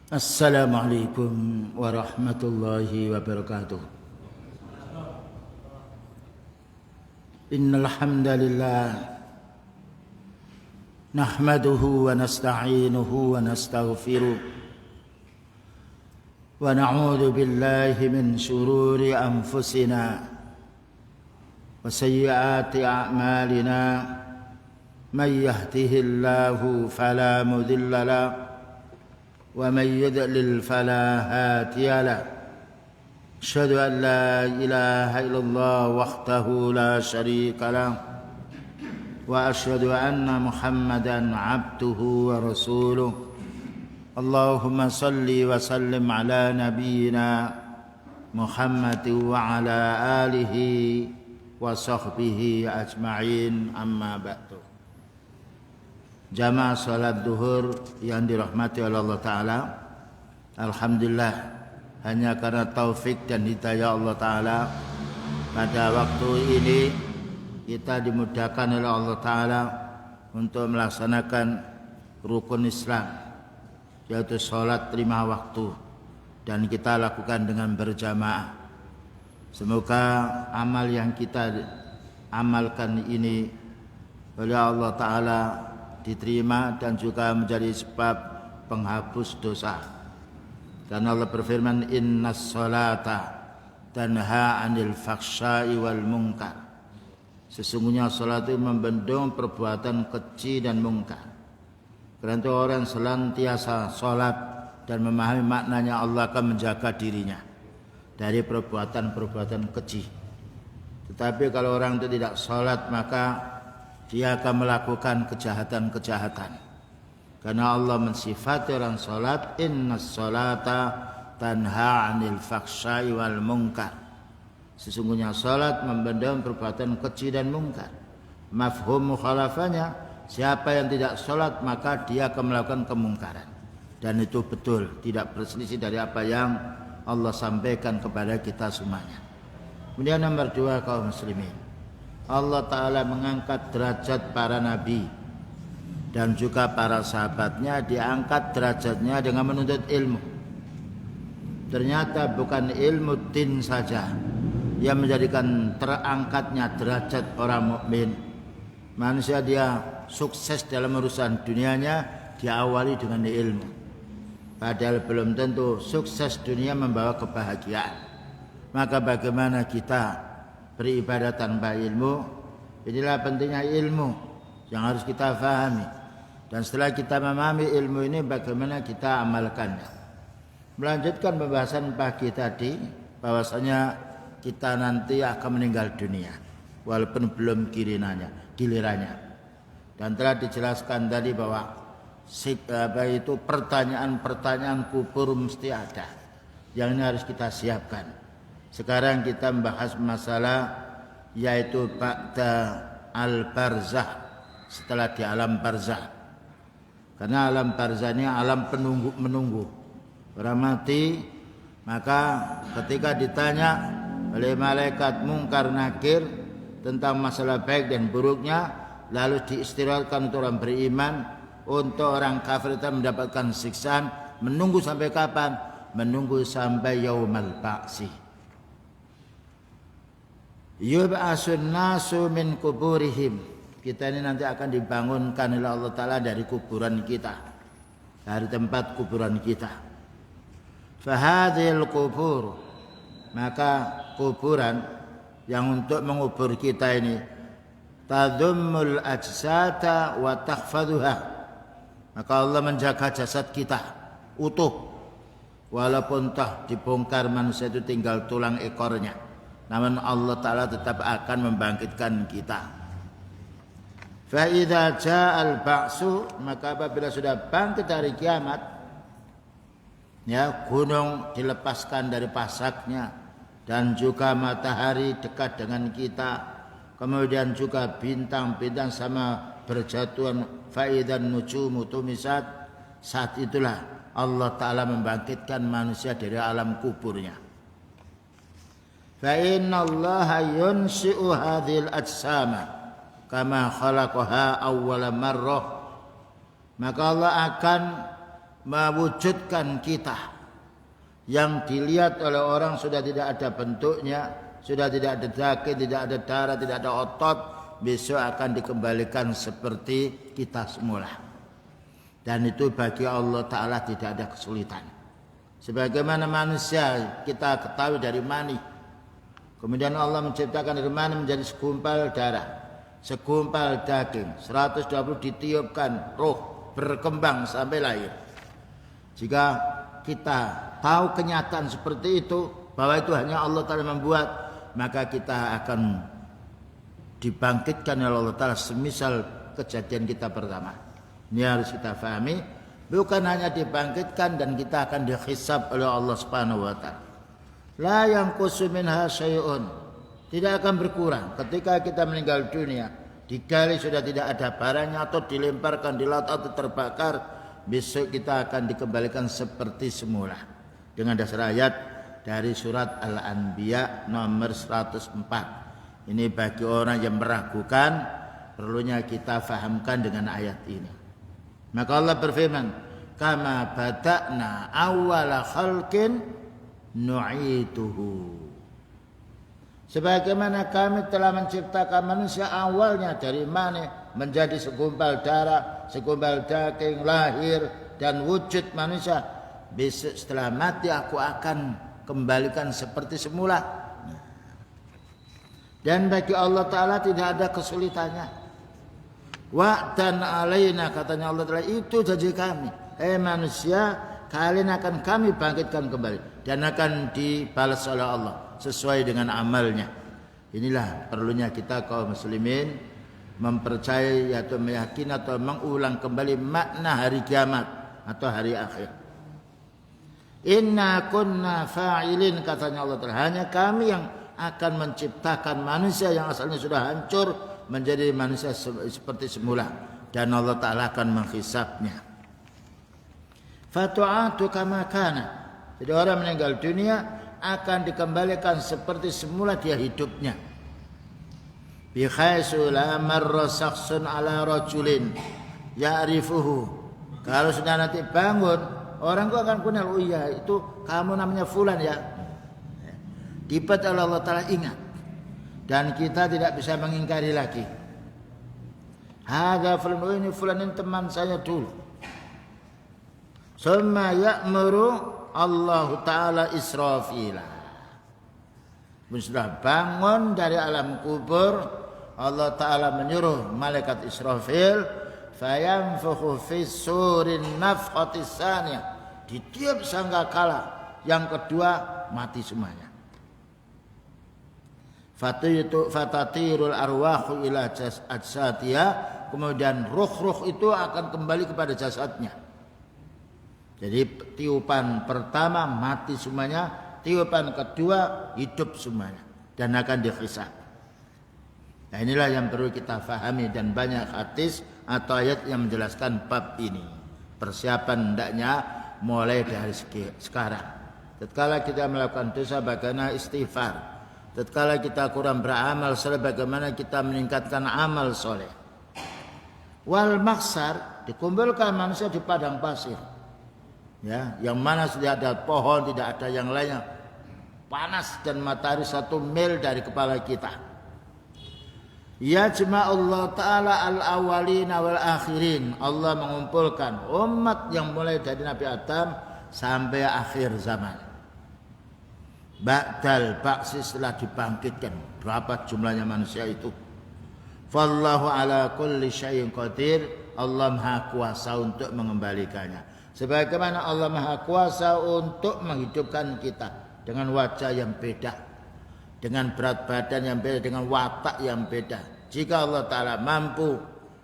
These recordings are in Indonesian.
Assalamualaikum warahmatullahi wabarakatuh. Innal hamdalillah nahmaduhu wa nasta'inuhu wa nastaghfiruh wa na'udzu billahi min shururi anfusina wa sayyiati a'malina may yahdihillahu fala mudilla lahu ومن يضلل فلا هادي له أشهد أن لا إله إلا الله وحده لا شريك له وأشهد أن محمدا عبده ورسوله اللهم صل وسلم على نبينا محمد وعلى آله وصحبه أجمعين أما بعد. Jamaah salat duhur yang dirahmati oleh Allah Ta'ala, alhamdulillah hanya karena taufik dan hidayah Allah Ta'ala pada waktu ini kita dimudahkan oleh Allah Ta'ala untuk melaksanakan rukun Islam, yaitu salat 5 waktu, dan kita lakukan dengan berjamaah. Semoga amal yang kita amalkan ini oleh Allah Ta'ala diterima dan juga menjadi sebab penghapus dosa. Karena Allah berfirman, innas salata tanha 'anil fahsya'i wal munkar. Sesungguhnya salat itu membendung perbuatan keji dan mungkar. Karena itu orang senantiasa salat dan memahami maknanya, Allah akan menjaga dirinya dari perbuatan-perbuatan keji. Tetapi kalau orang itu tidak salat, maka dia akan melakukan kejahatan-kejahatan. Karena Allah mensifati orang salat, innas salata tanha 'anil fahsya'i wal munkar. Sesungguhnya salat membendung perbuatan keji dan mungkar. Mafhum mukhalafahnya, siapa yang tidak salat maka dia akan melakukan kemungkaran. Dan itu betul, tidak berselisih dari apa yang Allah sampaikan kepada kita semuanya. Kemudian nomor 2, kaum muslimin, Allah Ta'ala mengangkat derajat para nabi dan juga para sahabatnya, diangkat derajatnya dengan menuntut ilmu. Ternyata bukan ilmu din saja yang menjadikan terangkatnya derajat orang mukmin. Manusia dia sukses dalam urusan dunianya diawali dengan ilmu, padahal belum tentu sukses dunia membawa kebahagiaan. Maka bagaimana kita beribadah tanpa ilmu? Inilah pentingnya ilmu yang harus kita fahami. Dan setelah kita memahami ilmu ini, bagaimana kita amalkannya. Melanjutkan pembahasan pagi tadi, bahwasanya kita nanti akan meninggal dunia walaupun belum gilirannya. Dan telah dijelaskan tadi bahwa pertanyaan-pertanyaan kubur mesti ada, yang ini harus kita siapkan. Sekarang kita membahas masalah yaitu ba'da al-barzah, setelah di alam barzah. Karena alam barzah ini alam menunggu. Orang mati, maka ketika ditanya oleh malaikat Munkar Nakir tentang masalah baik dan buruknya, lalu diistirahatkan untuk orang beriman. Untuk orang kafir itu mendapatkan siksaan. Menunggu sampai kapan? Menunggu sampai yaumal ba'si. Yub'asun nasu min kuburihim. Kita ini nanti akan dibangunkan oleh Allah Ta'ala dari kuburan kita, dari tempat kuburan kita. Fahadhil kubur, maka kuburan yang untuk mengubur kita ini, tadhummul ajsata wa tahfaduha. Maka Allah menjaga jasad kita utuh, walaupun tak dibongkar manusia itu tinggal tulang ekornya, namun Allah Ta'ala tetap akan membangkitkan kita. Fa idza ja'al ba'su, maka apabila sudah bangkit hari kiamat, ya, gunung dilepaskan dari pasaknya dan juga matahari dekat dengan kita, kemudian juga bintang-bintang sama berjatuhan, fa idzan nujumu tumisat, saat itulah Allah Ta'ala membangkitkan manusia dari alam kuburnya. Fa inna Allaha yunsi'u hadhil ajsama kama khalaqaha awwala marrah. Maka Allah akan mewujudkan kita yang dilihat oleh orang sudah tidak ada bentuknya, sudah tidak ada daging, tidak ada darah, tidak ada otot, besok akan dikembalikan seperti kita semula. Dan itu bagi Allah Ta'ala tidak ada kesulitan. Sebagaimana manusia kita ketahui dari mani, kemudian Allah menciptakan dari mani menjadi segumpal darah, segumpal daging, 120 ditiupkan roh, berkembang sampai lahir. Jika kita tahu kenyataan seperti itu, bahwa itu hanya Allah Ta'ala membuat, maka kita akan dibangkitkan oleh Allah Ta'ala semisal kejadian kita pertama. Ini harus kita fahami. Bukan hanya dibangkitkan dan kita akan dihisab oleh Allah Subhanahu wa Ta'ala. La yanqusu minha syai'un. Tidak akan berkurang ketika kita meninggal dunia. Digali sudah tidak ada barangnya atau dilemparkan di laut atau terbakar, besok kita akan dikembalikan seperti semula. Dengan dasar ayat dari surat Al-Anbiya nomor 104. Ini bagi orang yang meragukan, perlunya kita fahamkan dengan ayat ini. Maka Allah berfirman, kama bada'na awwala khalqin nu'iduhu. Sebagaimana kami telah menciptakan manusia awalnya dari mani menjadi segumpal darah, segumpal daging, lahir dan wujud manusia. Besok setelah mati aku akan kembalikan seperti semula. Dan bagi Allah Ta'ala tidak ada kesulitannya. Wa'dan alaina, katanya Allah Ta'ala, itu janji kami. Manusia, kalian akan kami bangkitkan kembali dan akan dibalas oleh Allah sesuai dengan amalnya. Inilah perlunya kita kaum muslimin mempercayai atau meyakini atau mengulang kembali makna hari kiamat atau hari akhir. Inna kunna fa'ilin, katanya Allah Ta'ala, hanya kami yang akan menciptakan manusia yang asalnya sudah hancur menjadi manusia seperti semula, dan Allah Ta'ala akan menghisabnya. Fatu'atu kama kana. Jadi orang meninggal dunia akan dikembalikan seperti semula dia hidupnya. Bi khaisu la marra shakhsun ala rajulin ya'rifuhu. Kalau sudah nanti bangun, orang itu akan kenal, oh iya itu kamu namanya fulan ya. Dibat oleh Allah Ta'ala ingat. Dan kita tidak bisa mengingkari lagi. Hadza fulan, ini fulan ini teman saya dulu. Summa ya'muru Allah Ta'ala Israfila. Sudah bangun dari alam kubur, Allah Ta'ala menyuruh malaikat Israfil, fayanfukhu fi surin nafkhatis tsaniyah. Ditiup sangkakala yang kedua, mati semuanya. Fatatirul arwahu ila ajsatiha, kemudian ruh-ruh itu akan kembali kepada jasadnya. Jadi tiupan pertama mati semuanya, tiupan kedua hidup semuanya dan akan dihisab. Nah, inilah yang perlu kita fahami, dan banyak hadis atau ayat yang menjelaskan bab ini. Persiapan hendaknya mulai dari sekarang. Tatkala kita melakukan dosa, bagaimana istighfar. Tatkala kita kurang beramal soleh, bagaimana kita meningkatkan amal soleh. Wal maksar, dikumpulkan manusia di padang pasir, ya, yang mana sudah ada pohon, tidak ada yang lainnya, panas dan matahari 1 mil dari kepala kita. Ya jema Allah Ta'ala al-awwalina wal akhirin. Allah mengumpulkan umat yang mulai dari Nabi Adam sampai akhir zaman. Ba'dal ba'si, setelah dibangkitkan. Berapa jumlahnya manusia itu? Fallahu ala kulli syai'in qadir. Allah Maha Kuasa untuk mengembalikannya. Sebagaimana Allah Maha Kuasa untuk menghidupkan kita dengan wajah yang beda, dengan berat badan yang beda, dengan watak yang beda. Jika Allah Ta'ala mampu,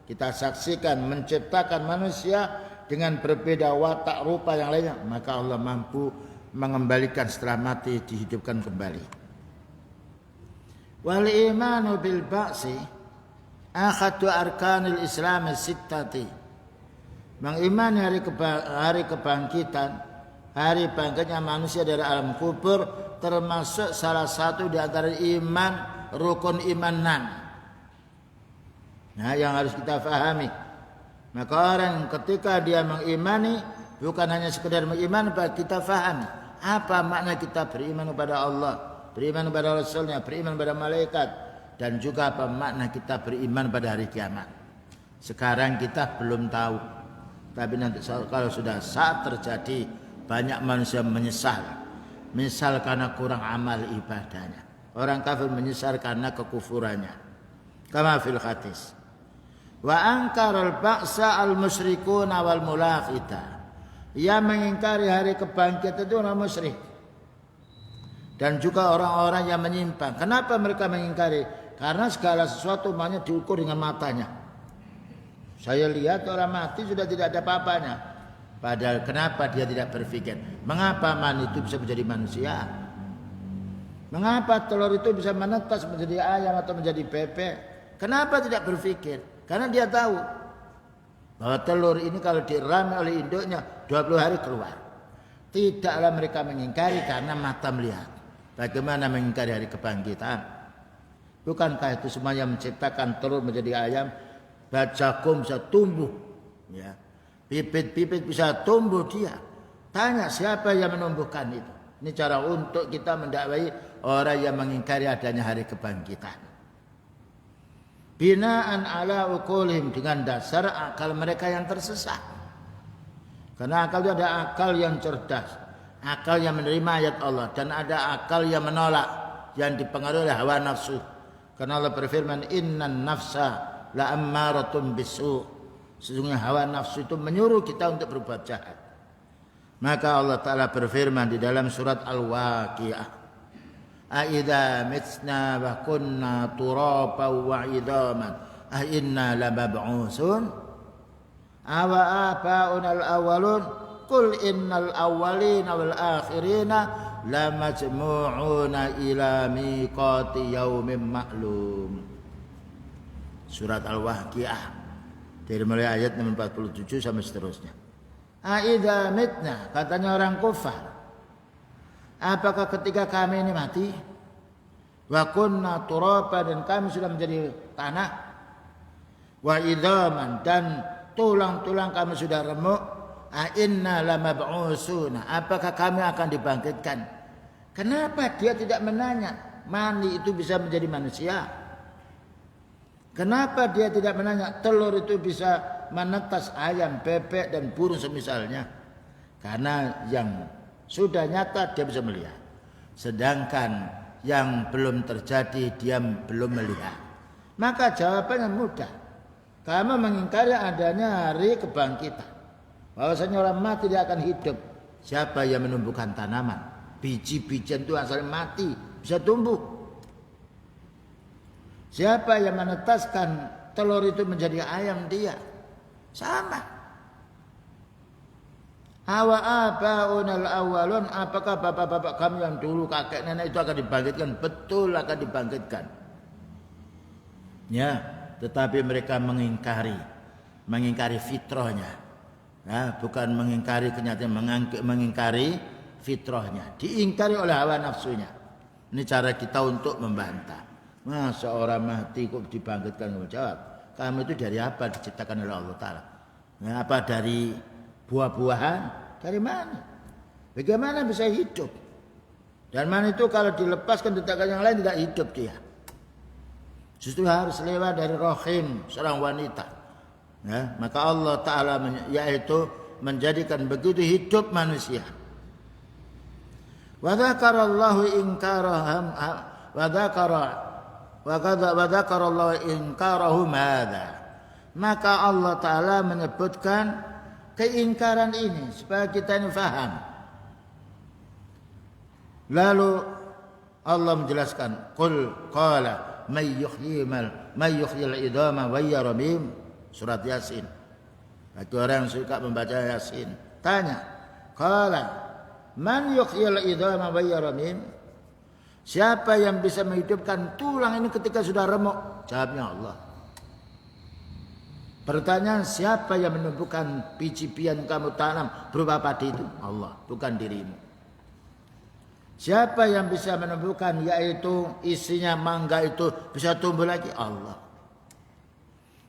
kita saksikan menciptakan manusia dengan berbeda watak rupa yang lainnya, maka Allah mampu mengembalikan setelah mati, dihidupkan kembali. Wal imanu bil ba'si akhadu arkanil Islam sittati. Mengimani hari kebangkitan, hari bangkitnya manusia dari alam kubur, termasuk salah satu di antara iman, rukun iman 6. Nah, yang harus kita fahami. Maka orang ketika dia mengimani Bukan hanya sekedar beriman, kita faham apa makna kita beriman kepada Allah, beriman kepada Rasulnya, beriman kepada malaikat, dan juga apa makna kita beriman pada hari kiamat. Sekarang kita belum tahu, tapi nanti kalau sudah saat terjadi, banyak manusia menyesal karena kurang amal ibadahnya. Orang kafir menyesal karena kekufurannya. Kama fil hadis. Wa angkaral ba'sa al musyrikuna wal mulaqita. Yang mengingkari hari kebangkitan itu orang musyrik. Dan juga orang-orang yang menyimpang. Kenapa mereka mengingkari? Karena segala sesuatu maunya diukur dengan matanya. Saya lihat orang mati sudah tidak ada apa-apanya. Padahal kenapa dia tidak berpikir? Mengapa mani itu bisa menjadi manusia? Mengapa telur itu bisa menetas menjadi ayam atau menjadi bebek? Kenapa tidak berpikir? Karena dia tahu bahwa telur ini kalau dirami oleh induknya 20 hari keluar. Tidaklah mereka mengingkari karena mata melihat. Bagaimana mengingkari hari kebangkitan? Bukankah itu semuanya menciptakan telur menjadi ayam? Jagung bisa tumbuh, ya. Bibit-bibit bisa tumbuh dia. Tanya siapa yang menumbuhkan itu? Ini cara untuk kita mendakwai orang yang mengingkari adanya hari kebangkitan. Binaan ala uqulihim, dengan dasar akal mereka yang tersesat. Karena akal itu ada akal yang cerdas, akal yang menerima ayat Allah, dan ada akal yang menolak, yang dipengaruhi oleh hawa nafsu. Karena Allah berfirman, innan nafsa la ammaratun bisu. Sesungguhnya hawa nafsu itu menyuruh kita untuk berbuat jahat. Maka Allah Ta'ala berfirman di dalam surat Al-Waqi'ah, Aidza mitna wa kunna turaban wa idaman a inna lamab'usun awa abauna al-awwalun qul innal awwalina wal akhirina lamajmu'una ila miqati yaumin ma'lum. Surat Al-Waqi'ah dari mulai ayat 47 sampai seterusnya. Aidza mitna, katanya orang kufar, apakah ketika kami ini mati, wa kunna turaba, dan kami sudah menjadi tanah, wa idhaman, dan tulang-tulang kami sudah remuk, a inna lamab'usuna, apakah kami akan dibangkitkan? Kenapa dia tidak menanya mani itu bisa menjadi manusia? Kenapa dia tidak menanya telur itu bisa menetas ayam, bebek, dan burung semisalnya? Karena yang sudah nyata dia bisa melihat. Sedangkan yang belum terjadi dia belum melihat. Maka jawabannya mudah. Kamu mengingkari adanya hari kebangkitan. Bahwasanya orang mati tidak akan hidup. Siapa yang menumbuhkan tanaman? Biji-bijian itu asalnya mati, bisa tumbuh. Siapa yang menetaskan telur itu menjadi ayam? Dia. Sama. Awa abaunal awalun, apakah bapak-bapak kami yang dulu, kakek nenek itu akan dibangkitkan? Betul akan dibangkitkan. Ya, tetapi mereka mengingkari fitrahnya. Ya, bukan mengingkari kenyataan, mengingkari fitrahnya. Diingkari oleh hawa nafsunya. Ini cara kita untuk membantah. Masa orang mati kok dibangkitkan? Jawab, kamu itu dari apa diciptakan oleh Allah Ta'ala? Ya, apa dari buah-buahan? Dari mana? Bagaimana bisa hidup? Dan mana itu kalau dilepaskan tetangga yang lain tidak hidup dia. Justru harus lewat dari rahim seorang wanita. Ya, maka Allah Ta'ala yaitu menjadikan begitu hidup manusia. Wa dzakarallahu inkarahum wa dzakarallahu inkarahum hadza. Maka Allah Ta'ala menyebutkan keingkaran ini supaya kita ini faham. Lalu Allah menjelaskan, qul qala may yuhyil idama wa yaramim, surat Yasin. Bagi orang yang suka membaca Yasin, tanya, qala man yuhyil idama wa yaramim, siapa yang bisa menghidupkan tulang ini ketika sudah remuk? Jawabnya Allah. Pertanyaan, siapa yang menumbuhkan biji-bijian kamu tanam berupa padi itu? Allah, bukan dirimu. Siapa yang bisa menumbuhkan, yaitu isinya mangga itu bisa tumbuh lagi? Allah.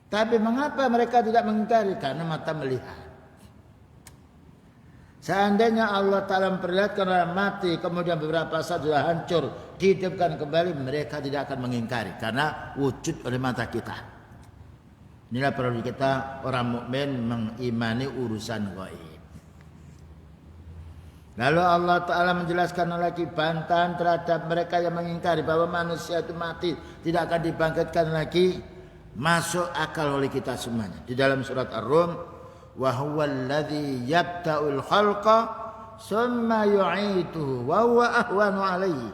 Tapi mengapa mereka tidak mengingkari? Karena mata melihat. Seandainya Allah Ta'ala memperlihatkan orang mati, kemudian beberapa saat sudah hancur, dihidupkan kembali, mereka tidak akan mengingkari karena wujud oleh mata kita. Inilah perlu kita orang mukmin mengimani urusan gaib. Lalu Allah Ta'ala menjelaskan lagi bantahan terhadap mereka yang mengingkari bahwa manusia itu mati, tidak akan dibangkitkan lagi. Masuk akal oleh kita semuanya. Di dalam surat Ar-Rum, wa huwal ladzi yabda'ul khalqa tsumma yu'iduhu wa huwa ahwanu 'alaihi.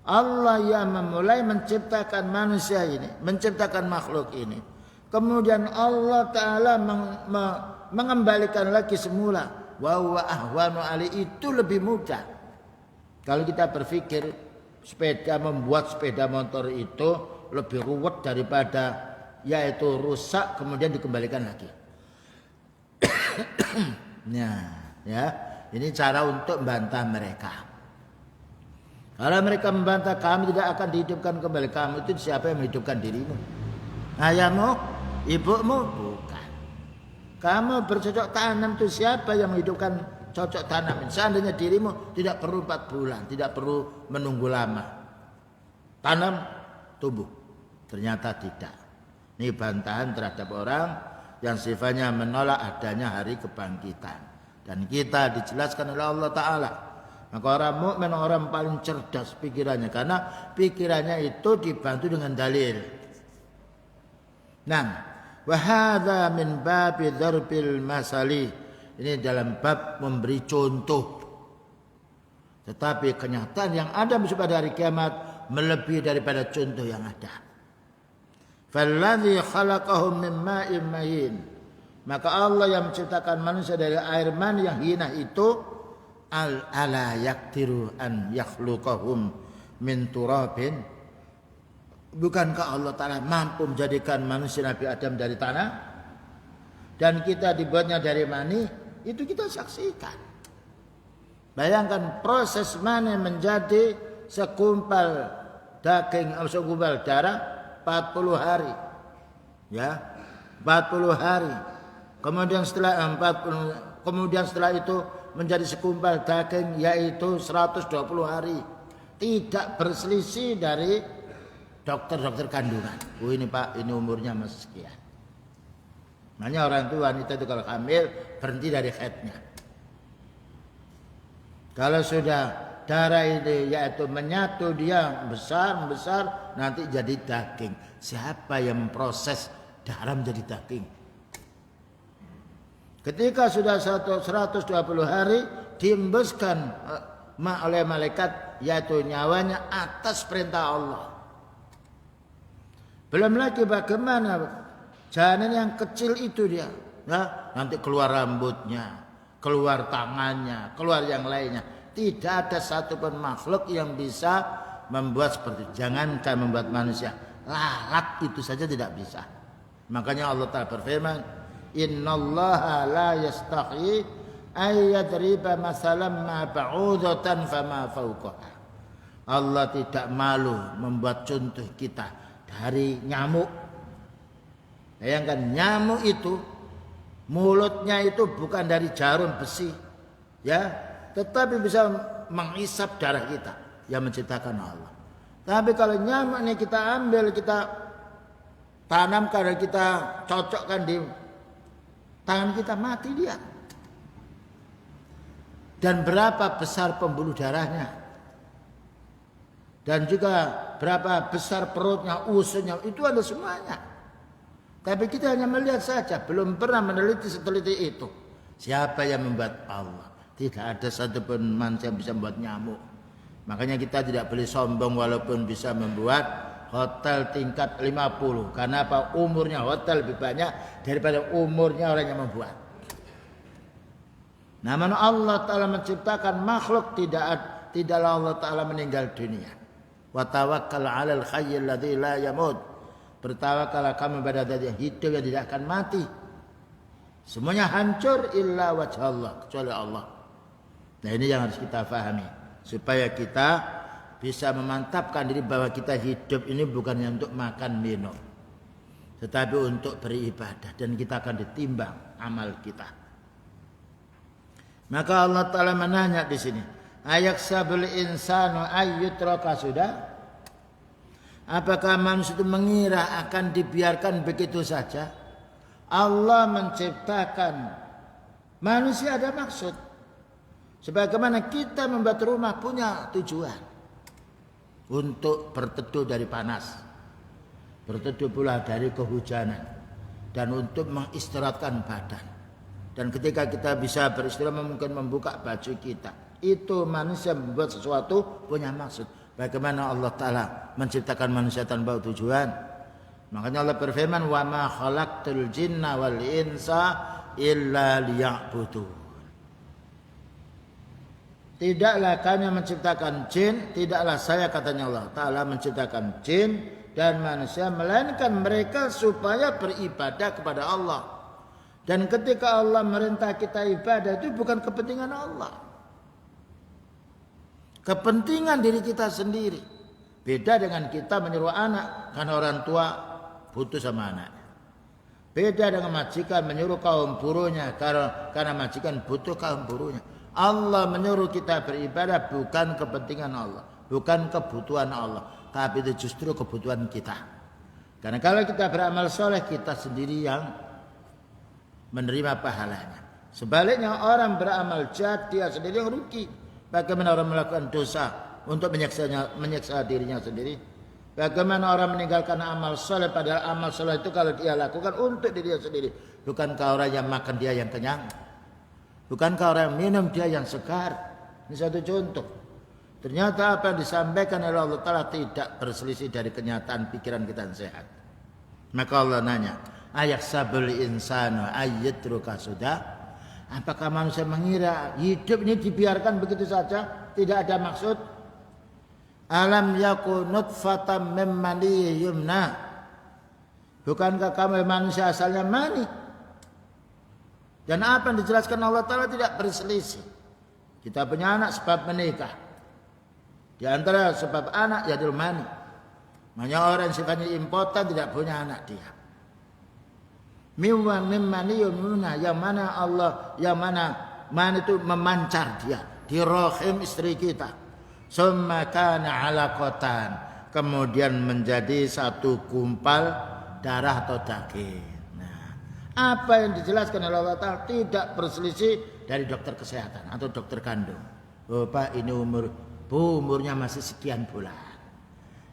Allah yang memulai menciptakan manusia ini, menciptakan makhluk ini. Kemudian Allah Ta'ala mengembalikan lagi semula. Wa huwa ahwanu 'alaihi, itu lebih mudah. Kalau kita berpikir membuat sepeda motor itu lebih ruwet daripada yaitu rusak kemudian dikembalikan lagi. Nah, ya, ini cara untuk membantah mereka. Kalau mereka membantah, kamu tidak akan dihidupkan kembali. Kamu itu siapa yang menghidupkan dirimu? Ayahmu? Ibumu? Bukan. Kamu bercocok tanam itu siapa yang menghidupkan cocok tanam? Seandainya dirimu tidak perlu 4 bulan, tidak perlu menunggu lama. Tanam, tumbuh. Ternyata tidak. Ini bantahan terhadap orang yang sifatnya menolak adanya hari kebangkitan. Dan kita dijelaskan oleh Allah Ta'ala. Maka orang mukmin orang paling cerdas pikirannya. Karena pikirannya itu dibantu dengan dalil. Nah, wahada min babi dzarbil masali. Ini dalam bab memberi contoh. Tetapi kenyataan yang ada pada hari kiamat melebihi daripada contoh yang ada. Falladzi khalaqahum min ma'in mahin. Maka Allah yang menciptakan manusia dari air mani yang hina itu, ala yaktiru an yakhluqahum min turabin. Bukankah Allah Ta'ala mampu menjadikan manusia Nabi Adam dari tanah? Dan kita dibuatnya dari mani, itu kita saksikan. Bayangkan proses mani menjadi segumpal daging atau segumpal darah 40 hari. Ya, 40 hari. Kemudian setelah itu menjadi segumpal daging yaitu 120 hari. Tidak berselisih dari dokter-dokter kandungan. Oh ini Pak, ini umurnya masih sekian. Makanya orang tua wanita itu kalau hamil berhenti dari haidnya. Kalau sudah darah ini yaitu menyatu dia besar nanti jadi daging. Siapa yang memproses darah menjadi daging? Ketika sudah 120 hari diembuskan oleh malaikat yaitu nyawanya atas perintah Allah. Belum lagi bagaimana janin yang kecil itu dia, ya, nanti keluar rambutnya, keluar tangannya, keluar yang lainnya. Tidak ada satupun makhluk yang bisa membuat seperti itu. Jangankan membuat manusia, lalat itu saja tidak bisa. Makanya Allah Ta'ala berfirman, innallaha la yastahi ayyadriba masalam ma ba'udatan fama fauqaha. Allah tidak malu membuat contoh kita dari nyamuk. Bayangkan nyamuk itu mulutnya itu bukan dari jarum besi, ya, tetapi bisa menghisap darah kita yang menciptakan Allah. Tapi kalau nyamuk ini kita ambil, kita tanamkan dan kita cocokkan di tangan kita, mati dia. Dan berapa besar pembuluh darahnya, dan juga berapa besar perutnya, ususnya, itu ada semuanya. Tapi kita hanya melihat saja, belum pernah meneliti seteliti itu. Siapa yang membuat? Allah. Tidak ada satupun manusia yang bisa membuat nyamuk. Makanya kita tidak boleh sombong walaupun bisa membuat hotel tingkat 50. Karena apa? Umurnya hotel lebih banyak daripada umurnya orang yang membuat. Namun Allah Ta'ala menciptakan makhluk, tidaklah Allah Ta'ala meninggal dunia. Wa tawakkal 'alal hayyil ladzi la yamut. Bertawakallah kamu pada zat yang hidup yang tidak akan mati. Semuanya hancur illa wajh Allah, kecuali Allah. Nah ini yang harus kita pahami, supaya kita bisa memantapkan diri bahwa kita hidup ini bukannya untuk makan minum, tetapi untuk beribadah, dan kita akan ditimbang amal kita. Maka Allah Ta'ala menanya di sini, ayaksabul insanu ayyutraka sudah? Apakah manusia itu mengira akan dibiarkan begitu saja? Allah menciptakan manusia ada maksud. Sebagaimana kita membuat rumah punya tujuan. Untuk berteduh dari panas. Berteduh pula dari kehujanan. Dan untuk mengistirahatkan badan. Dan ketika kita bisa beristirahat mungkin membuka baju kita. Itu manusia membuat sesuatu punya maksud. Bagaimana Allah Ta'ala menciptakan manusia tanpa tujuan. Makanya Allah berfirman, wa ma khalaqtul jinna wal insa illa liya'budun. Tidaklah kami menciptakan jin, tidaklah saya katanya Allah Ta'ala menciptakan jin dan manusia, melainkan mereka supaya beribadah kepada Allah. Dan ketika Allah merintah kita ibadah itu bukan kepentingan Allah. Kepentingan diri kita sendiri. Beda dengan kita menyuruh anak karena orang tua butuh sama anaknya. Beda dengan majikan menyuruh kaum buruhnya karena majikan butuh kaum buruhnya. Allah menyuruh kita beribadah bukan kepentingan Allah, bukan kebutuhan Allah, tapi itu justru kebutuhan kita. Karena kalau kita beramal soleh, kita sendiri yang menerima pahalanya. Sebaliknya orang beramal jahat, dia sendiri yang rugi. Bagaimana orang melakukan dosa untuk menyiksa dirinya sendiri? Bagaimana orang meninggalkan amal soleh padahal amal soleh itu kalau dia lakukan untuk dirinya sendiri? Bukankah orang yang makan dia yang kenyang? Bukankah orang yang minum dia yang segar? Ini satu contoh. Ternyata apa yang disampaikan oleh Allah Ta'ala tidak berselisih dari kenyataan pikiran kita yang sehat. Maka Allah nanya, ayaksabul insanu ayyatruka sudah? Apakah manusia mengira hidup ini dibiarkan begitu saja? Tidak ada maksud. Alam yakun nutfatam min mani yumna. Bukankah kamu manusia asalnya mani? Dan apa yang dijelaskan Allah Ta'ala tidak berselisih. Kita punya anak sebab menikah. Di antara sebab anak yaitu mani. Makanya orang yang sifatnya impoten tidak punya anak dia. Yang mana Allah, yang mana itu memancar dia di rahim istri kita. Summa kana alaqatan, kemudian menjadi satu gumpal darah atau daging. Nah, apa yang dijelaskan oleh Allah Ta'ala tidak berselisih dari dokter kesehatan atau dokter kandung. Bapak ini umurnya masih sekian bulan.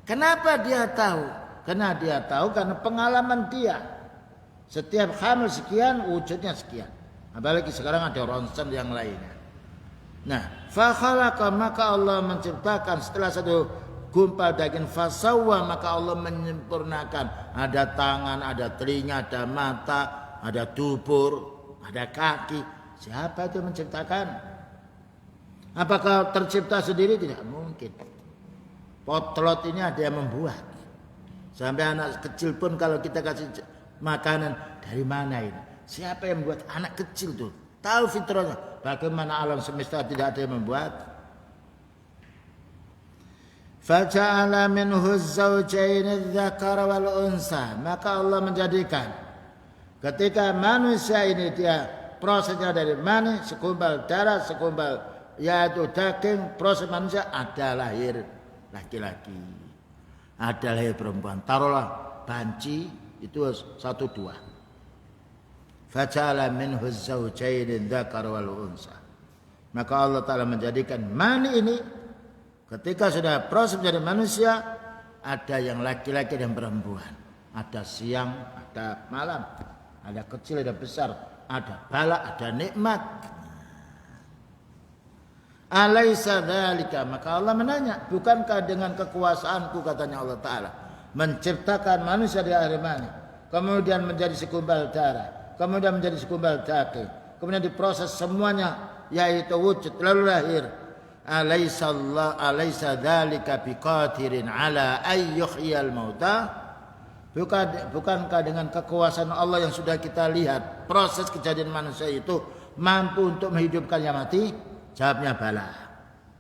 Kenapa dia tahu? Karena dia tahu karena pengalaman dia. Setiap hamil sekian, wujudnya sekian. Apalagi sekarang ada ronsen yang lainnya. Nah, fakhalaqa, maka Allah menciptakan setelah satu gumpal daging, fasawwa, maka Allah menyempurnakan. Ada tangan, ada telinga, ada mata, ada dubur, ada kaki. Siapa itu menciptakan? Apakah tercipta sendiri? Tidak mungkin. Potlot ini ada yang membuat. Sampai anak kecil pun kalau kita kasih makanan, dari mana ini? Siapa yang membuat? Anak kecil tuh tahu fitrahnya. Bagaimana alam semesta tidak ada yang membuat? Faja'ala minhu az-zawjayn adz-dzakara wal unsa, maka Allah menjadikan ketika manusia ini dia prosesnya dari mani, segumpal darah, segumpal yaitu daging, proses manusia ada lahir laki-laki, ada lahir perempuan. Taruhlah banci itu 1, 2. Faja'ala minhu az-zawjayn adz-dzakara wal unsa. Maka Allah Ta'ala menjadikan mani ini ketika sudah proses menjadi manusia, ada yang laki-laki dan perempuan. Ada siang, ada malam. Ada kecil, ada besar. Ada bala, ada nikmat. Alaysa dzalika, maka Allah menanya, bukankah dengan kekuasaanku, katanya Allah Ta'ala, menciptakan manusia di air mani, kemudian menjadi segumpal darah, kemudian menjadi segumpal daging, kemudian diproses semuanya, yaitu wujud, lalu lahir. Alaysa dzalika biqadirin ala ayyuhyal mauta? Bukankah dengan kekuasaan Allah yang sudah kita lihat proses kejadian manusia itu mampu untuk menghidupkan yang mati? Jawabnya bala.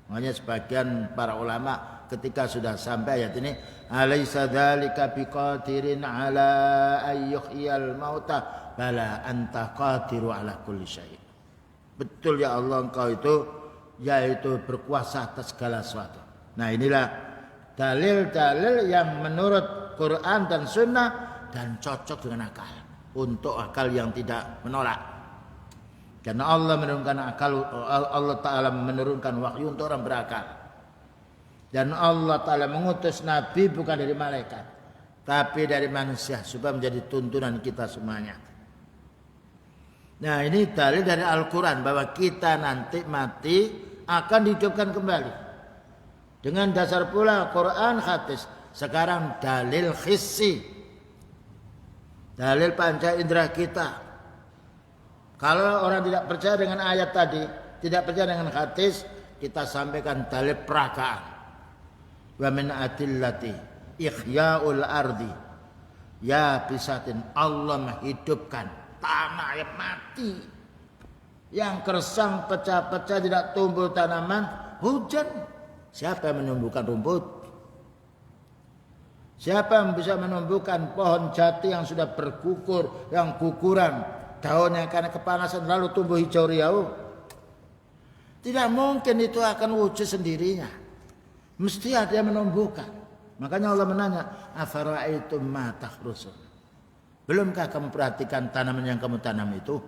Makanya sebagian para ulama ketika sudah sampai ayat ini, alaysa dzalika biqadirin ala ayyuhyal mauta? Bala anta qadiru ala kulli syai'. Betul ya Allah, engkau itu yaitu berkuasa atas segala sesuatu. Nah, inilah dalil-dalil yang menurut Quran dan Sunnah dan cocok dengan akal, untuk akal yang tidak menolak. Karena Allah menurunkan akal, Allah Ta'ala menurunkan wahyu untuk orang berakal. Dan Allah Ta'ala mengutus Nabi bukan dari malaikat, tapi dari manusia, supaya menjadi tuntunan kita semuanya. Nah, ini dalil dari Al-Quran bahwa kita nanti mati akan dihidupkan kembali. Dengan dasar pula Quran, hadis. Sekarang dalil hissi, dalil panca indera kita. Kalau orang tidak percaya dengan ayat tadi, tidak percaya dengan hadis, kita sampaikan dalil peragaan. Wa min adillati ihya'ul ardi ya bisatin, Allah menghidupkan tanah yang mati, yang kersang pecah-pecah, tidak tumbuh tanaman, hujan. Siapa yang menumbuhkan rumput? Siapa yang bisa menumbuhkan pohon jati yang sudah bergugur, yang guguran daunnya karena kepanasan lalu tumbuh hijau riau? Tidak mungkin itu akan wujud sendirinya. Mesti ada yang menumbuhkan. Makanya Allah menanya, afara'aitum ma tahrusun. Belumkah kamu perhatikan tanaman yang kamu tanam itu?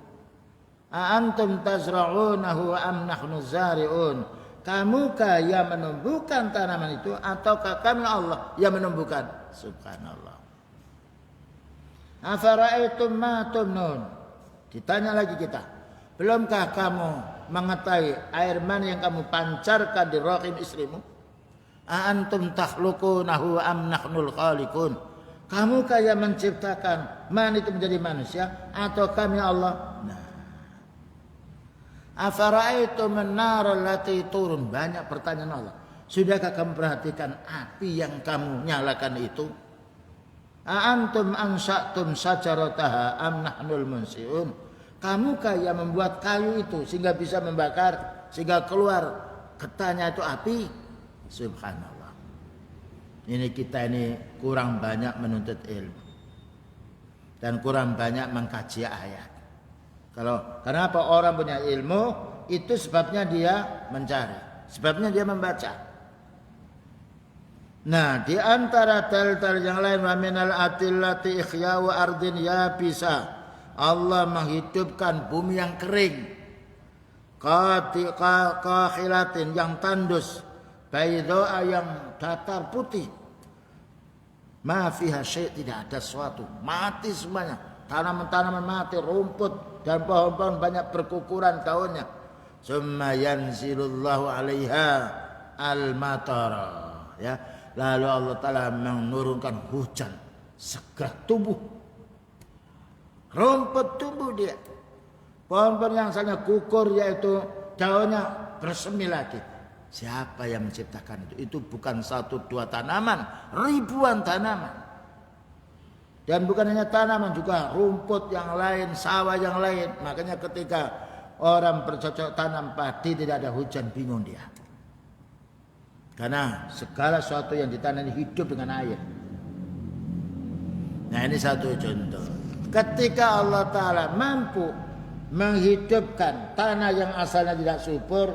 A antum tazra'unahu am nahnu zari'un? Kamukah yang menumbuhkan tanaman itu ataukah kami Allah yang menumbuhkan? Subhanallah. Afara'aitum ma tumnun? Ditanya lagi kita, belumkah kamu mengetahui air mani yang kamu pancarkan di rahim istrimu? A antum takhluqunahu am nahnul khaliqun? Kamu yang menciptakan mani itu menjadi manusia atau kami Allah? Nah, afara'aitum an-nar allati turun? Banyak pertanyaan Allah. Sudahkah kamu perhatikan api yang kamu nyalakan itu? A antum ansa'tum sajarataha am nahnul munsiun? Kamukah yang membuat kayu itu sehingga bisa membakar, sehingga keluar getahnya itu api? Subhanallah. Ini kita ini kurang banyak menuntut ilmu dan kurang banyak mengkaji ayat. Kenapa orang punya ilmu? Itu sebabnya dia mencari, sebabnya dia membaca. Nah, di antara dalil-dalil yang lain, wa minal atillati ikhya'u ardin ya bisa, Allah menghidupkan bumi yang kering, kahilatin yang tandus, baydoa yang datar putih, ma fiha syai', tidak ada sesuatu, mati semuanya, tanaman-tanaman mati, rumput dan pohon-pohon banyak berkukuran daunnya. Summa yanzilullahu 'alaiha al-matara, ya, lalu Allah Ta'ala menurunkan hujan, segera tumbuh rumput, tumbuh dia, pohon-pohon yang asalnya gugur yaitu daunnya bersemi lagi. Siapa yang menciptakan itu? Itu bukan satu dua tanaman, ribuan tanaman. Dan bukan hanya tanaman, juga rumput yang lain, sawah yang lain. Makanya ketika orang bercocok tanam padi tidak ada hujan, bingung dia. Karena segala sesuatu yang ditanam hidup dengan air. Nah, ini satu contoh. Ketika Allah Ta'ala mampu menghidupkan tanah yang asalnya tidak subur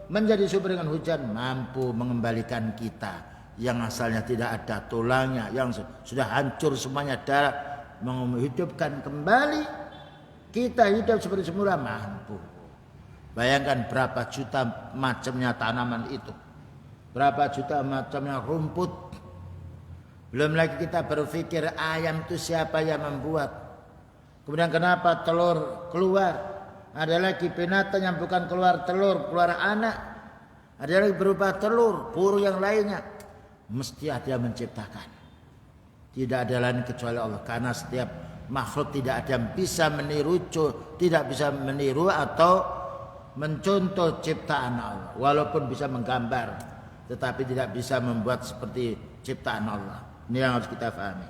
menjadi subur dengan hujan, mampu mengembalikan kita yang asalnya tidak ada tulangnya, yang sudah hancur semuanya darah, menghidupkan kembali kita hidup seperti semula, mampu. Bayangkan berapa juta macamnya tanaman itu, berapa juta macamnya rumput. Belum lagi kita berpikir ayam itu siapa yang membuat, kemudian kenapa telur keluar. Ada lagi binatang yang bukan keluar telur, keluar anak. Ada lagi berupa telur, burung yang lainnya. Mesti ada yang menciptakan. Tidak ada lain kecuali Allah. Karena setiap makhluk tidak ada yang bisa meniru, tidak bisa meniru atau mencontoh ciptaan Allah. Walaupun bisa menggambar, tetapi tidak bisa membuat seperti ciptaan Allah. Ini yang harus kita pahami.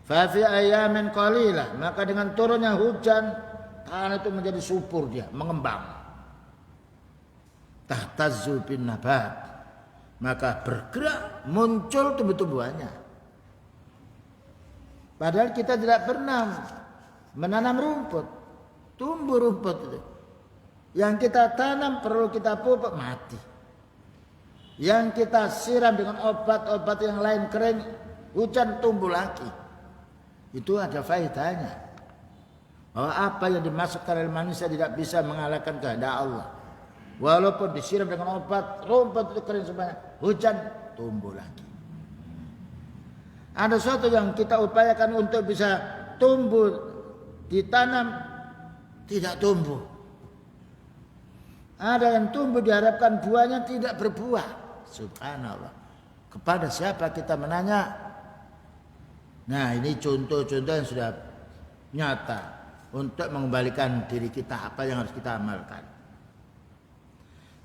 Fa fi ayamin qalilah, maka dengan turunnya hujan tanah itu menjadi subur, dia mengembang. Tahtazzu bin nabat, maka bergerak muncul tumbuh-tumbuhannya. Padahal kita tidak pernah menanam rumput, tumbuh rumput itu. Yang kita tanam perlu kita pupuk mati. Yang kita siram dengan obat-obat yang lain kering, hujan tumbuh lagi. Itu ada faedahnya. Bahwa apa yang dimasukkan oleh manusia tidak bisa mengalahkan kehendak Allah. Walaupun disiram dengan obat, rumput itu kering semuanya, hujan tumbuh lagi. Ada sesuatu yang kita upayakan untuk bisa tumbuh, ditanam, tidak tumbuh. Ada yang tumbuh diharapkan buahnya tidak berbuah. Subhanallah. Kepada siapa kita menanya? Nah, ini contoh-contoh yang sudah nyata untuk mengembalikan diri kita, apa yang harus kita amalkan.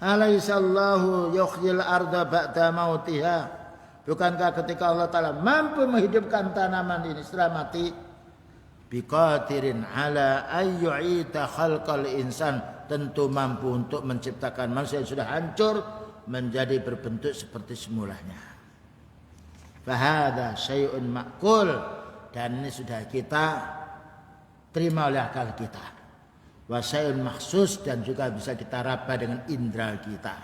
Alaihissallahu yukhyil arda ba'da mautiha. Bukankah ketika Allah Ta'ala mampu menghidupkan tanaman ini setelah mati? Biqadirin ala ayyu'ita khalqal insan. Tentu mampu untuk menciptakan manusia yang sudah hancur menjadi berbentuk seperti semulanya. Fahada syai'un ma'kul. Dan ini sudah kita terima oleh akal kita. Wasyai'un maksus, dan juga bisa kita raba dengan indera kita.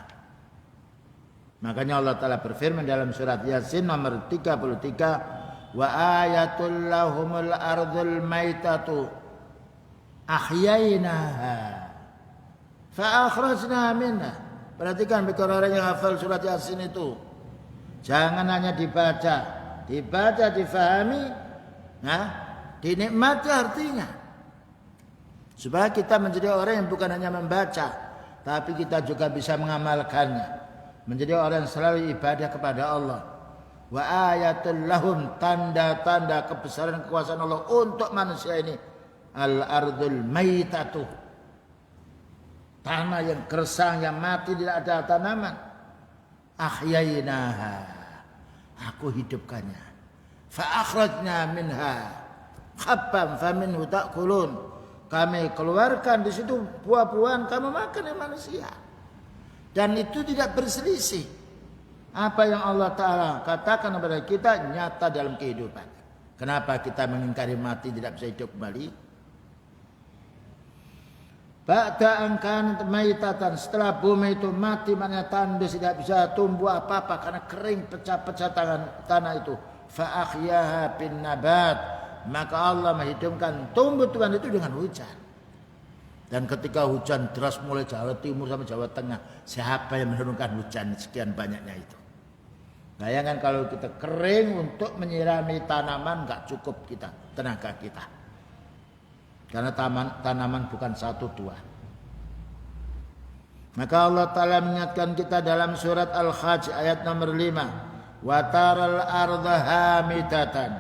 Makanya Allah Ta'ala berfirman dalam surat Yasin nomor 33, wa ayatul lahumul ardul maitatu ahyainaha fa akhrajna minha. Perhatikan bagi orang yang hafal surat Yasin itu. Jangan hanya dibaca, difahami, nah, dinikmati artinya. Supaya kita menjadi orang yang bukan hanya membaca, tapi kita juga bisa mengamalkannya. Menjadi orang yang selalu ibadah kepada Allah. Wa ayatul lahum, tanda-tanda kebesaran kekuasaan Allah untuk manusia ini. Al-ardul maitatu, tanah yang gersang, yang mati, tidak ada tanaman. Ahyainaha, aku hidupkannya. Fa akhrajna minha habban faminhu ta'kulun. Kami keluarkan di situ buah-buahan, kamu makan ya manusia. Dan itu tidak berselisih. Apa yang Allah Ta'ala katakan kepada kita nyata dalam kehidupan. Kenapa kita mengingkari mati, tidak bisa hidup kembali? Ba'da angkan maitatan, setelah bumi itu mati, maknanya tandus, tidak bisa tumbuh apa-apa karena kering, pecah-pecah tanah itu. Fa'akhyaha bin nabat, maka Allah menghidupkan tumbuh-tumbuhan itu dengan hujan. Dan ketika hujan deras mulai Jawa Timur sampai Jawa Tengah, siapa yang menurunkan hujan sekian banyaknya itu? Bayangkan kalau kita kering untuk menyirami tanaman, enggak cukup kita, tenaga kita. Karena tanaman bukan satu dua. Maka Allah Ta'ala mengingatkan kita dalam surat Al-Hajj ayat nomor 5. Wa taral arda hamidatan.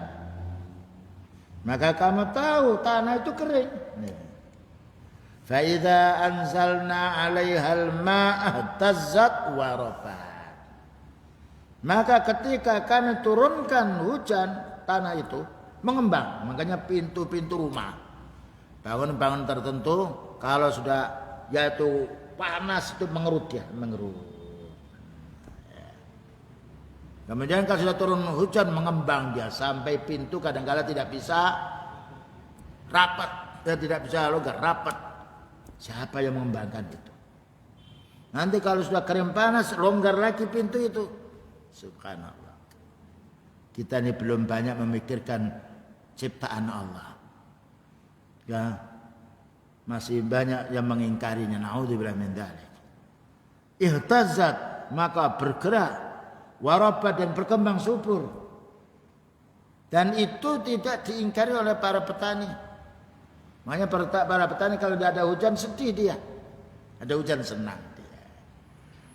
Maka kamu tahu tanah itu kering. Fa idza anzalna 'alaihal ma'a tazzat wa rabat. Maka ketika kami turunkan hujan, tanah itu mengembang. Makanya pintu-pintu rumah, bangun-bangun tertentu, kalau sudah yaitu panas itu mengerut dia, mengerut. Kemudian kalau sudah turun hujan mengembang dia sampai pintu kadang-kala tidak bisa rapat, tidak bisa longgar rapat. Siapa yang mengembangkan itu? Nanti kalau sudah kering panas longgar lagi pintu itu. Subhanallah. Kita ini belum banyak memikirkan ciptaan Allah. Ya, masih banyak yang mengingkarinya. Naudzubillah min dzalik. Ihtazat, maka bergerak. Warabat, dan berkembang subur. Dan itu tidak diingkari oleh para petani. Makanya para petani kalau tidak ada hujan sedih dia. Ada hujan senang dia.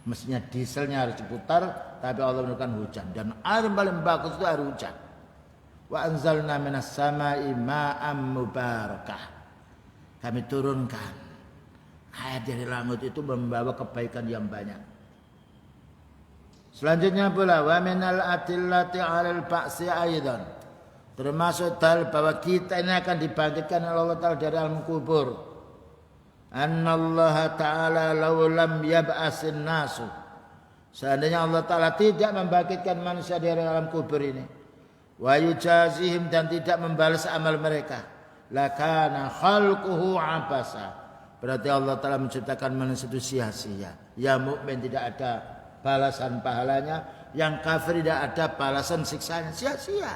Mestinya dieselnya harus diputar, tapi Allah menurunkan hujan. Dan air yang paling bagus itu air hujan. Wa anzalna minas sama'i ma'am mubarakah. Kami turunkan air dari langit itu membawa kebaikan yang banyak. Selanjutnya pula wa minal atillati 'alal ba'si aidan. Termasuk dalil bahwa kita ini akan dibangkitkan oleh Allah Ta'ala dari alam kubur. Annallaha ta'ala law lam yab'asin nasu. Seandainya Allah Ta'ala tidak membangkitkan manusia dari alam kubur ini, wa yujazihim, dan tidak membalas amal mereka, lakana khalquhu abasa. berarti Allah telah menciptakan manusia itu sia-sia. Yang mukmin tidak ada balasan pahalanya, yang kafir tidak ada balasan siksanya, sia-sia.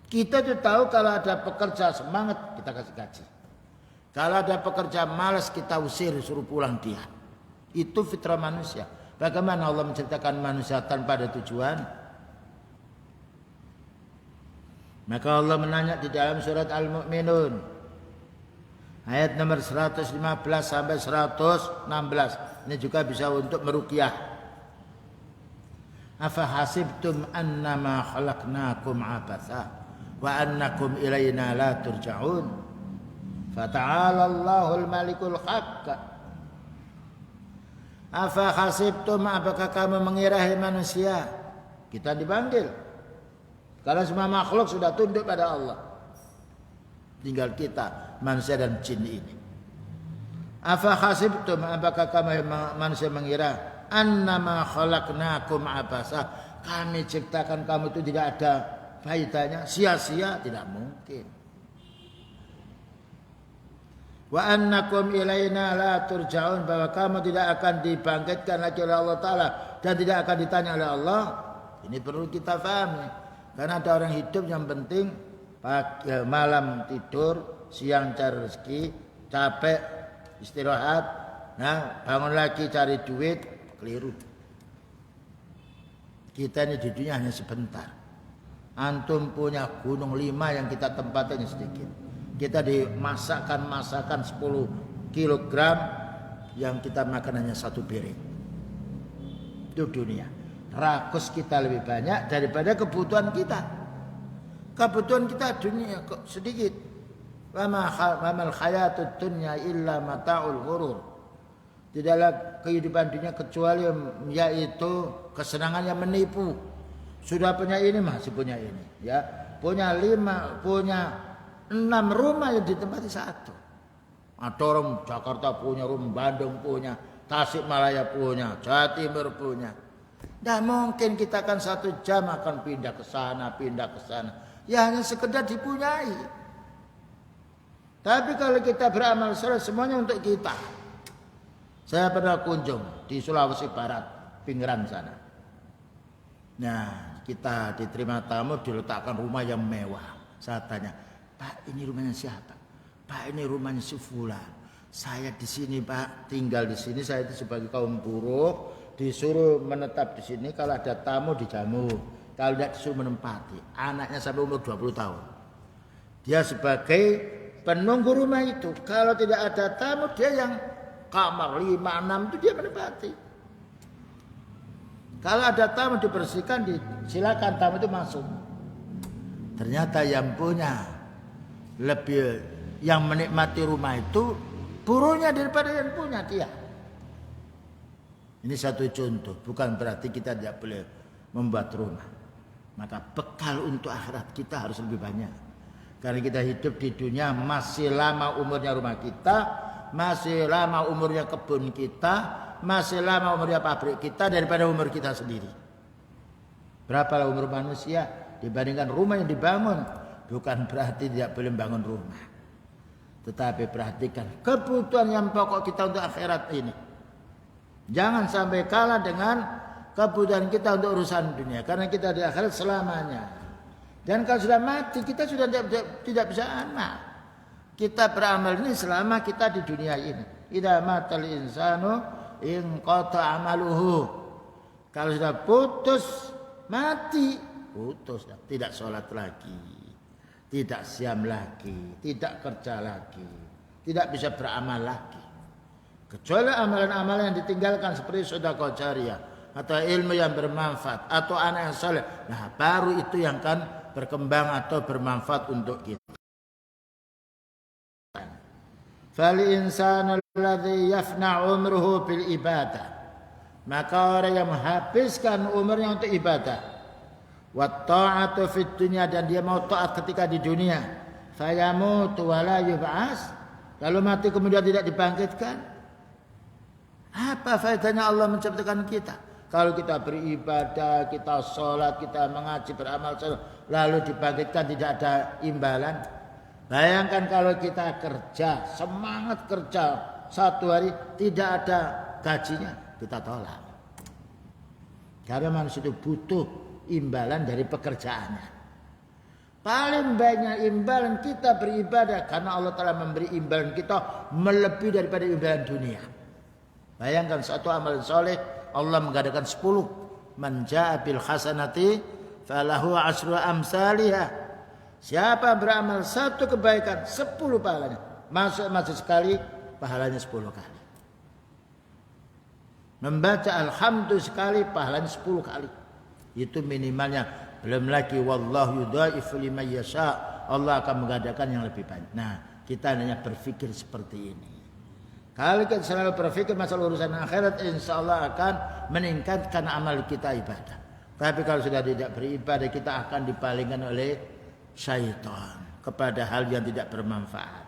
Kita tuh tahu kalau ada pekerja semangat kita kasih gaji. Kalau ada pekerja malas kita usir, suruh pulang dia. Itu fitrah manusia. Bagaimana Allah menciptakan manusia tanpa ada tujuan? Maka Allah menanya di dalam surat Al-Mu'minun ayat nomor 115 sampai 116. Ini juga bisa untuk meruqyah. Afa hasibtum annama khalaqnakum abatha wa annakum ilaina la turja'un. Fata'ala Allahul Malikul Haqq. Afa hasibtum, apakah kamu mengira hai manusia? Kita dipanggil. Karena semua makhluk sudah tunduk pada Allah. Tinggal kita, manusia dan jin ini. Afa hasibtum, apakah kamu manusia mengira annama khalaqnakum abasa, kami ciptakan kamu itu tidak ada faedahnya, sia-sia? Tidak mungkin. Wa annakum ilaina la turja'un, bahwa kamu tidak akan dibangkitkan lagi oleh Allah Ta'ala dan tidak akan ditanya oleh Allah. Ini perlu kita pahami. Karena ada orang hidup yang penting pagi, malam tidur, siang cari rezeki, capek istirahat, nah bangun lagi cari duit, keliru. Kita ini di dunia hanya sebentar. Antum punya gunung 5 yang kita tempatin sedikit. Kita dimasakkan 10 kilogram, yang kita makan hanya 1 piring. Itu dunia. Rakus kita lebih banyak daripada kebutuhan kita. Kebutuhan kita dunia kok sedikit. Wamal hayatud dunya illa mata'ul ghurur. Tidaklah kehidupan dunia kecuali yaitu kesenangan yang menipu. Sudah punya ini masih punya ini, ya. Punya 6 rumah yang ditempati 1. Ada orang Jakarta punya rumah, Bandung punya, Tasikmalaya punya, Jawa Timur punya. Tidak mungkin kita akan 1 jam akan pindah ke sana, pindah ke sana. Ya hanya sekedar dipunyai. Tapi kalau kita beramal saleh semuanya untuk kita. Saya pernah kunjung di Sulawesi Barat, pinggiran sana. Nah, kita diterima tamu, diletakkan rumah yang mewah. Saya tanya, Pak, ini rumahnya siapa? Pak, ini rumahnya si Fulan. Saya di sini, Pak, tinggal di sini. Saya itu sebagai kaum buruh, disuruh menetap di sini. Kalau ada tamu dijamu, kalau tidak disuruh menempati. Anaknya sampai umur 20 tahun. Dia sebagai penunggu rumah itu. Kalau tidak ada tamu, dia yang kamar 5, 6 itu dia menempati. Kalau ada tamu dibersihkan, silakan tamu itu masuk. Ternyata yang punya lebih, yang menikmati rumah itu buruhnya daripada yang punya dia. Ini satu contoh, bukan berarti kita tidak boleh membuat rumah. Maka bekal untuk akhirat kita harus lebih banyak. Karena kita hidup di dunia masih lama umurnya rumah kita, masih lama umurnya kebun kita, masih lama umurnya pabrik kita daripada umur kita sendiri. Berapa umur manusia dibandingkan rumah yang dibangun? Bukan berarti tidak boleh membangun rumah. Tetapi perhatikan kebutuhan yang pokok kita untuk akhirat ini. Jangan sampai kalah dengan kebutuhan kita untuk urusan dunia. Karena kita di akhirat selamanya. Dan kalau sudah mati kita sudah tidak bisa anak. Kita beramal ini selama kita di dunia ini. Idza matal insanu inqata amaluhu. Kalau sudah putus, mati, putus, tidak sholat lagi, tidak siam lagi, tidak kerja lagi, tidak bisa beramal lagi. Kecuali amalan-amalan yang ditinggalkan seperti sedekah jariyah atau ilmu yang bermanfaat atau anak yang saleh. Nah, baru itu yang akan berkembang atau bermanfaat untuk kita. Fal insanu alladhi yafna umruhu bil ibadah. Maka orang yang menghabiskan umurnya untuk ibadah. Wa ta'atu fid dunya, dan dia mau taat ketika di dunia. Fayamutu wa la yub'as. Lalu mati kemudian tidak dibangkitkan. Apa faedahnya Allah menciptakan kita? Kalau kita beribadah, kita sholat, kita mengaji, beramal saleh, lalu dibangkitkan tidak ada imbalan. Bayangkan kalau kita kerja, semangat kerja, satu hari tidak ada gajinya, kita tolak. Karena manusia itu butuh imbalan dari pekerjaannya. Paling banyak imbalan kita beribadah karena Allah telah memberi imbalan kita melebihi daripada imbalan dunia. Bayangkan satu amal soleh Allah mengadakan 10. Man jaa bil hasanati falahu asyru amsalihha. Siapa beramal satu kebaikan 10 pahalanya. Masuk sekali pahalanya 10 kali. Membaca alhamdulillah sekali pahalanya 10 kali. Itu minimalnya. Belum lagi wallahu yudhaifu liman yasha. Allah akan mengadakan yang lebih banyak. Nah, kita hanya berpikir seperti ini. Kalau kita selalu berpikir masalah urusan akhirat, insya Allah akan meningkatkan amal kita ibadah. Tapi kalau sudah tidak beribadah, kita akan dipalingkan oleh syaitan kepada hal yang tidak bermanfaat.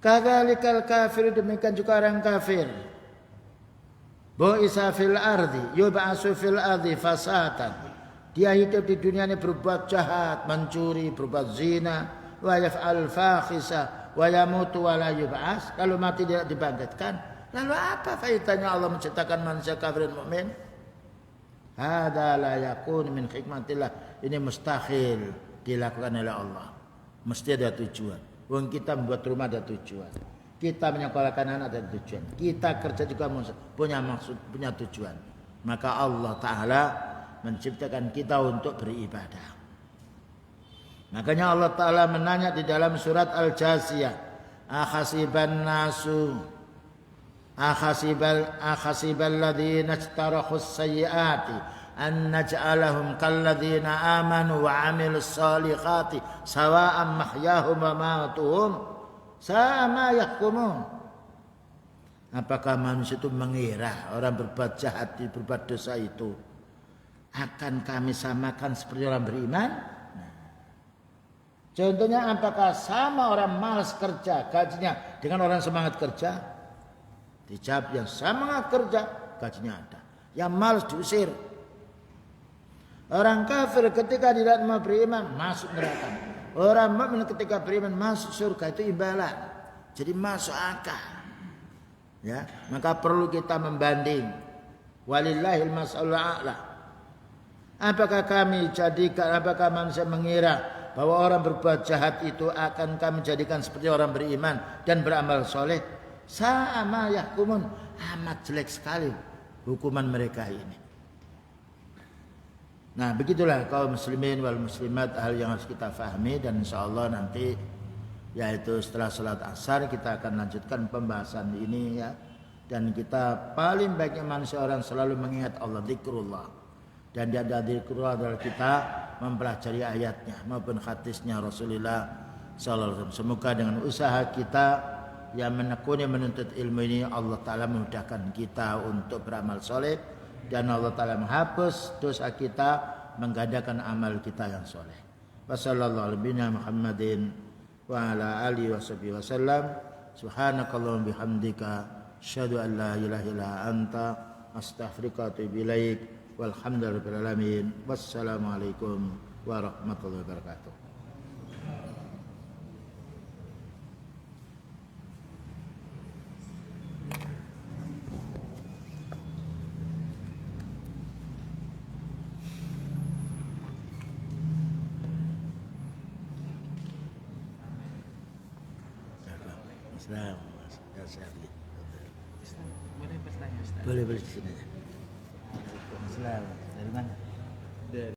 Kadzalikal kafir, demikian juga orang kafir. Bu'isa fil ardi yub'asu fil ardi fasatan. Dia hidup di dunia ini berbuat jahat, mencuri, berbuat zina, wa yaf'al fakhisah, wa yamutu wa la yub'as. Kalau mati tidak dibangkitkan, lalu apa faedahnya Allah menciptakan manusia kafir dan mukmin? Hada la yakun min hikmatillah. Ini mustahil dilakukan oleh Allah. Mesti ada tujuan. Wong kita membuat rumah ada tujuan. Kita menyekolahkan anak ada tujuan. Kita kerja juga punya maksud, punya tujuan. Maka Allah Ta'ala menciptakan kita untuk beribadah. Makanya Allah Ta'ala menanya di dalam surat Al-Jasiyah. Akhasiban nasu akhasibal ladhina ijtarakhus sayyiati an naj'alahum kalladzina amanu wa 'amilus salihati sawa'an mahyahum wa mautuhum sama yahkumun. Apakah manusia itu mengira orang berbuat jahat, berbuat dosa itu akan kami samakan seperti orang beriman? Nah, contohnya apakah sama orang malas kerja gajinya dengan orang semangat kerja? Dijawab yang semangat kerja gajinya ada, yang malas diusir. Orang kafir ketika tidak mau beriman masuk neraka. Orang mukmin ketika beriman masuk surga, itu imbalan. Jadi masuk akal. Ya, maka perlu kita membanding. Walillahil mas'alul a'la. Apakah manusia mengira bahwa orang berbuat jahat itu akan kami jadikan seperti orang beriman dan beramal soleh? Sama yahkumun, amat jelek sekali hukuman mereka ini. Nah, begitulah kaum muslimin wal muslimat hal yang harus kita fahami, dan insyaallah nanti yaitu setelah salat asar kita akan lanjutkan pembahasan ini ya. Dan kita paling baiknya manusia orang selalu mengingat Allah, zikrullah. Dan di antara zikrullah adalah kita mempelajari ayatnya maupun hadisnya Rasulullah sallallahu alaihi wasallam. Semoga dengan usaha kita yang menekuni menuntut ilmu ini Allah Ta'ala memudahkan kita untuk beramal soleh. Dan Allah Ta'ala menghapus dosa kita, menggandakan amal kita yang soleh. Wassallallahu ala Muhammadin wa ala alihi wa sallam. Subhanakallahumma bihamdika asyhadu an la ilaha illa anta astaghfiruka wa atubu ilaik. Walhamdulillahirabbil alamin. Wassalamualaikum warahmatullahi wabarakatuh. Boleh bertanya Ustaz. Boleh di sini. Dari mana?